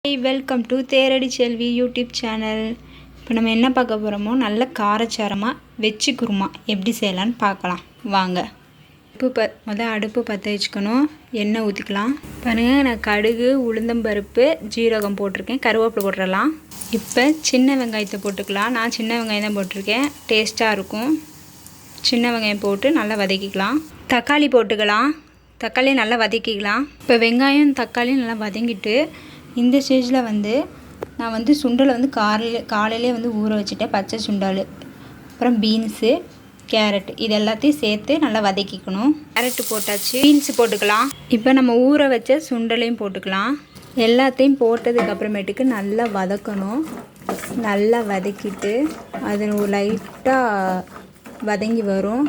Welcome to Theradi Selvi YouTube channel. இப்போ நம்ம என்ன பார்க்க போகிறோமோ நல்ல காரச்சாரமாக வெஜ்ஜு குருமா எப்படி செய்யலான்னு பார்க்கலாம் வாங்க. அடுப்பு பற்ற வச்சுக்கணும். எண்ணெய் ஊற்றிக்கலாம். பாருங்கள், நான் கடுகு, உளுந்தம்பருப்பு, ஜீரகம் போட்டிருக்கேன். கருவேப்பிலை போட்டுடலாம். இப்போ சின்ன வெங்காயத்தை போட்டுக்கலாம். நான் சின்ன வெங்காயம் தான் போட்டிருக்கேன், டேஸ்ட்டாக இருக்கும். சின்ன வெங்காயம் போட்டு நல்லா வதக்கிக்கலாம். தக்காளி போட்டுக்கலாம். தக்காளி நல்லா வதக்கிக்கலாம். இப்போ வெங்காயம் தக்காளி நல்லா வதங்கிட்டு இந்த ஸ்டேஜில் நான் சுண்டலை காலையிலே ஊற வச்சுட்டேன். பச்சை சுண்டல், அப்புறம் பீன்ஸு, கேரட் இது எல்லாத்தையும் சேர்த்து நல்லா வதக்கிக்கணும். கேரட்டு போட்டாச்சு, பீன்ஸு போட்டுக்கலாம். இப்போ நம்ம ஊற வச்ச சுண்டலையும் போட்டுக்கலாம். எல்லாத்தையும் போட்டதுக்கப்புறமேட்டுக்கு நல்லா வதக்கணும். நல்லா வதக்கிட்டு அது லைட்டாக வதங்கி வரும்.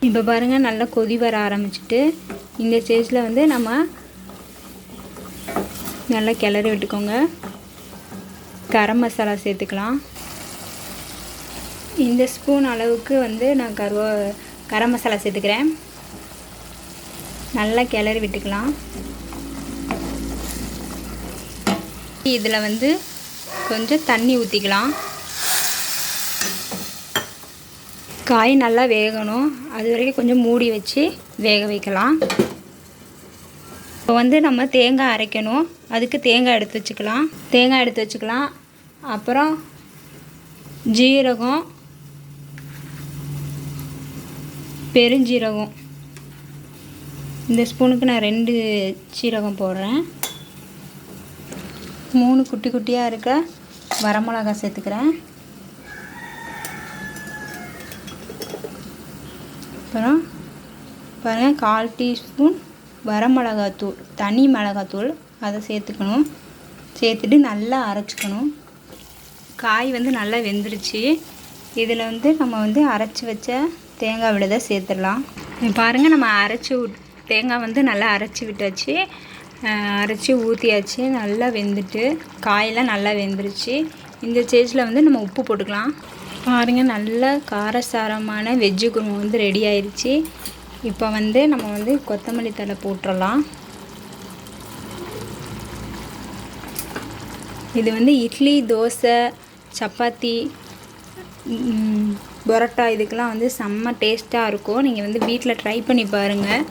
இப்போ பாருங்கள், நல்லா கொதி வர ஆரம்பிச்சிட்டு இந்த ஸ்டேஜில் நம்ம நல்லா கிளறி விட்டுக்கோங்க. கரம் மசாலா சேர்த்துக்கலாம். இந்த ஸ்பூன் அளவுக்கு நான் கரம் மசாலா சேர்த்துக்கிறேன். நல்லா கிளறி விட்டுக்கலாம். இதில் கொஞ்சம் தண்ணி ஊற்றிக்கலாம். காய் நல்லா வேகணும். அது வரைக்கும் கொஞ்சம் மூடி வச்சு வேக வைக்கலாம். இப்போ நம்ம தேங்காய் அரைக்கணும். அதுக்கு தேங்காய் எடுத்து வச்சுக்கலாம். அப்புறம் ஜீரகம், பெருஞ்சீரகம். இந்த ஸ்பூனுக்கு நான் 2 சீரகம் போடுறேன். 3 குட்டி குட்டியாக இருக்க வரமிளகாய் சேர்த்துக்கிறேன். அப்புறம் பாருங்கள், 1/4 டீஸ்பூன் வரமிளகாத்தூள், தனி மிளகாத்தூள், அதை சேர்த்துக்கணும். சேர்த்துட்டு நல்லா அரைச்சிக்கணும். காய் நல்லா வெந்துருச்சு. இதில் நம்ம அரைச்சி வச்ச தேங்காய் விழுதை சேர்த்துடலாம். பாருங்கள், நம்ம தேங்காய் நல்லா அரைச்சி விட்டாச்சு. அரைச்சி ஊற்றியாச்சு. நல்லா வெந்துட்டு காயெல்லாம் நல்லா வெந்துருச்சு. இந்த ஸ்டேஜில் நம்ம உப்பு போட்டுக்கலாம். பாருங்கள், நல்ல காரசாரமான வெஜ்ஜு குருமா ரெடி ஆயிடுச்சு. இப்போ நம்ம கொத்தமல்லி தழை போட்டுடலாம். இது இட்லி, தோசை, சப்பாத்தி, பரோட்டா இதுக்கெல்லாம் செம்ம டேஸ்ட்டாக இருக்கும். நீங்கள் வீட்டில் ட்ரை பண்ணி பாருங்கள்.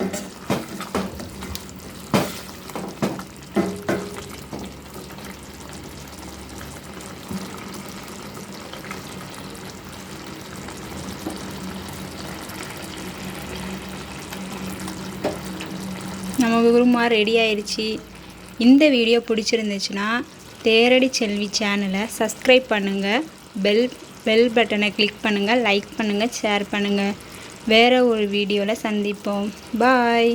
நம்ம குருமா ரெடி ஆயிடுச்சு. இந்த வீடியோ பிடிச்சிருந்துச்சுன்னா தேரடி செல்வி சேனலை சப்ஸ்கிரைப் பண்ணுங்கள். பெல் பட்டனை கிளிக் பண்ணுங்கள். லைக் பண்ணுங்கள், ஷேர் பண்ணுங்கள். வேறு ஒரு வீடியோவில் சந்திப்போம். பாய்.